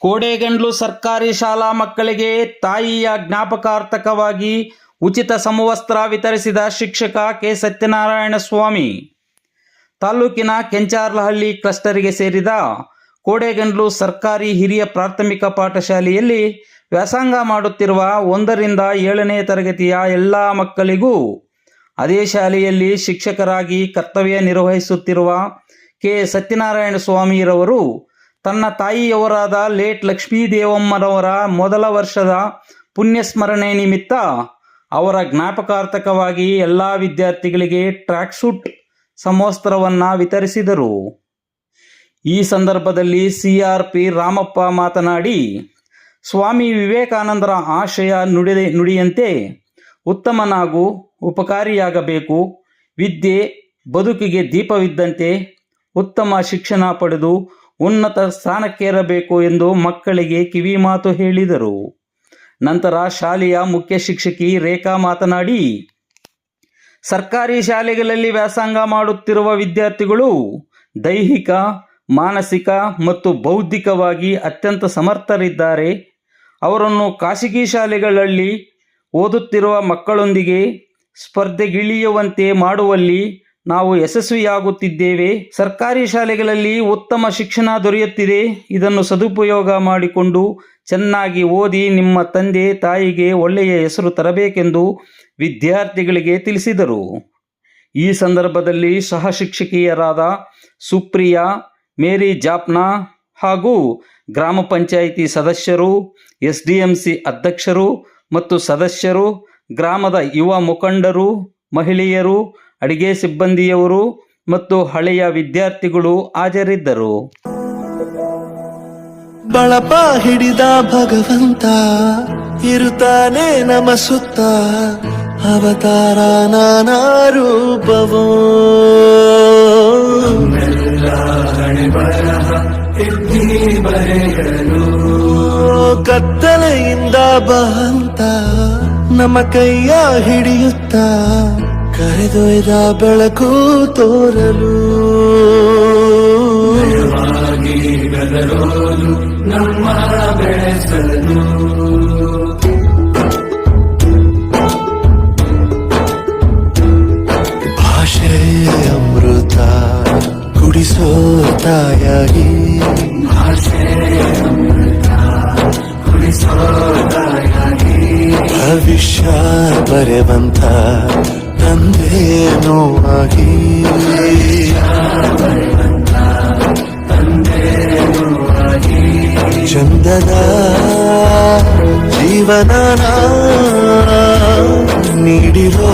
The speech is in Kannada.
ಕೋಡೇಗಂಡ್ಲು ಸರ್ಕಾರಿ ಶಾಲಾ ಮಕ್ಕಳಿಗೆ ತಾಯಿಯ ಜ್ಞಾಪಕಾರ್ಥಕವಾಗಿ ಉಚಿತ ಸಮವಸ್ತ್ರ ವಿತರಿಸಿದ ಶಿಕ್ಷಕ ಕೆ ಸತ್ಯನಾರಾಯಣ ಸ್ವಾಮಿ. ತಾಲೂಕಿನ ಕೆಂಚಾರ್ಲಹಳ್ಳಿ ಕ್ಲಸ್ಟರ್ಗೆ ಸೇರಿದ ಕೋಡೇಗಂಡ್ಲು ಸರ್ಕಾರಿ ಹಿರಿಯ ಪ್ರಾಥಮಿಕ ಪಾಠಶಾಲೆಯಲ್ಲಿ ವ್ಯಾಸಂಗ ಮಾಡುತ್ತಿರುವ 1ರಿಂದ 7ನೇ ತರಗತಿಯ ಎಲ್ಲ ಮಕ್ಕಳಿಗೂ ಅದೇ ಶಾಲೆಯಲ್ಲಿ ಶಿಕ್ಷಕರಾಗಿ ಕರ್ತವ್ಯ ನಿರ್ವಹಿಸುತ್ತಿರುವ ಕೆ ಸತ್ಯನಾರಾಯಣ ಸ್ವಾಮಿರವರು ತನ್ನ ತಾಯಿಯವರಾದ ಲೇಟ್ ಲಕ್ಷ್ಮೀದೇವಮ್ಮರವರ ಮೊದಲ ವರ್ಷದ ಪುಣ್ಯಸ್ಮರಣೆ ನಿಮಿತ್ತ ಅವರ ಜ್ಞಾಪಕಾರ್ಥಕವಾಗಿ ಎಲ್ಲ ವಿದ್ಯಾರ್ಥಿಗಳಿಗೆ ಟ್ರ್ಯಾಕ್ ಸೂಟ್ ಸಮವಸ್ತ್ರವನ್ನು ವಿತರಿಸಿದರು. ಈ ಸಂದರ್ಭದಲ್ಲಿ CRP ರಾಮಪ್ಪ ಮಾತನಾಡಿ, ಸ್ವಾಮಿ ವಿವೇಕಾನಂದರ ಆಶಯ ನುಡಿಯಂತೆ ಉತ್ತಮನಾಗು, ಉಪಕಾರಿಯಾಗಬೇಕು, ವಿದ್ಯೆ ಬದುಕಿಗೆ ದೀಪವಿದ್ದಂತೆ, ಉತ್ತಮ ಶಿಕ್ಷಣ ಪಡೆದು ಉನ್ನತ ಸ್ಥಾನಕ್ಕೇರಬೇಕು ಎಂದು ಮಕ್ಕಳಿಗೆ ಕಿವಿಮಾತು ಹೇಳಿದರು. ನಂತರ ಶಾಲೆಯ ಮುಖ್ಯ ಶಿಕ್ಷಕಿ ರೇಖಾ ಮಾತನಾಡಿ, ಸರ್ಕಾರಿ ಶಾಲೆಗಳಲ್ಲಿ ವ್ಯಾಸಂಗ ಮಾಡುತ್ತಿರುವ ವಿದ್ಯಾರ್ಥಿಗಳು ದೈಹಿಕ, ಮಾನಸಿಕ ಮತ್ತು ಬೌದ್ಧಿಕವಾಗಿ ಅತ್ಯಂತ ಸಮರ್ಥರಿದ್ದಾರೆ. ಅವರನ್ನು ಖಾಸಗಿ ಶಾಲೆಗಳಲ್ಲಿ ಓದುತ್ತಿರುವ ಮಕ್ಕಳೊಂದಿಗೆ ಸ್ಪರ್ಧೆಗಿಳಿಯುವಂತೆ ಮಾಡುವಲ್ಲಿ ನಾವು ಯಶಸ್ವಿಯಾಗುತ್ತಿದ್ದೇವೆ. ಸರ್ಕಾರಿ ಶಾಲೆಗಳಲ್ಲಿ ಉತ್ತಮ ಶಿಕ್ಷಣ ದೊರೆಯುತ್ತಿದೆ. ಇದನ್ನು ಸದುಪಯೋಗ ಮಾಡಿಕೊಂಡು ಚೆನ್ನಾಗಿ ಓದಿ ನಿಮ್ಮ ತಂದೆ ತಾಯಿಗೆ ಒಳ್ಳೆಯ ಹೆಸರು ತರಬೇಕೆಂದು ವಿದ್ಯಾರ್ಥಿಗಳಿಗೆ ತಿಳಿಸಿದರು. ಈ ಸಂದರ್ಭದಲ್ಲಿ ಸಹ ಶಿಕ್ಷಕಿಯರಾದ ಸುಪ್ರಿಯಾ, ಮೇರಿ ಜಾಪ್ನಾ ಹಾಗೂ ಗ್ರಾಮ ಪಂಚಾಯಿತಿ ಸದಸ್ಯರು, SDMC ಅಧ್ಯಕ್ಷರು ಮತ್ತು ಸದಸ್ಯರು, ಗ್ರಾಮದ ಯುವ ಮುಖಂಡರು, ಮಹಿಳೆಯರು, ಅಡಿಗೆ ಸಿಬ್ಬಂದಿಯವರು ಮತ್ತು ಹಳೆಯ ವಿದ್ಯಾರ್ಥಿಗಳು ಹಾಜರಿದ್ದರು. ಬಳಪ ಹಿಡಿದ ಭಗವಂತ ಇರುತ್ತಾನೆ ನಮ ಸುತ್ತ, ಅವತಾರ ನಾನಾ ರೂಪವೋ, ಕತ್ತಲೆಯಿಂದ ಬಂತ ನಮ್ಮ ಕೈಯ ಹಿಡಿಯುತ್ತ, ಕರೆದೊಯ್ದ ಬೆಳಕು ತೋರಲು, ನಮ್ಮ ಬೆಳೆಸಲು. ಭಾಷೆ ಅಮೃತ ಕುಡಿಸೋ ತಾಯಾಗಿ, ಭಾಷೆ ಅಮೃತ ಕುಡಿಸೋ ತಾಯಾಗಿ, ಭವಿಷ್ಯ ಬರೆವಂತ ತಂದೇನೋ ಆಗಿ, ಚಂದದ ಜೀವನ ನೀಡಿರೋ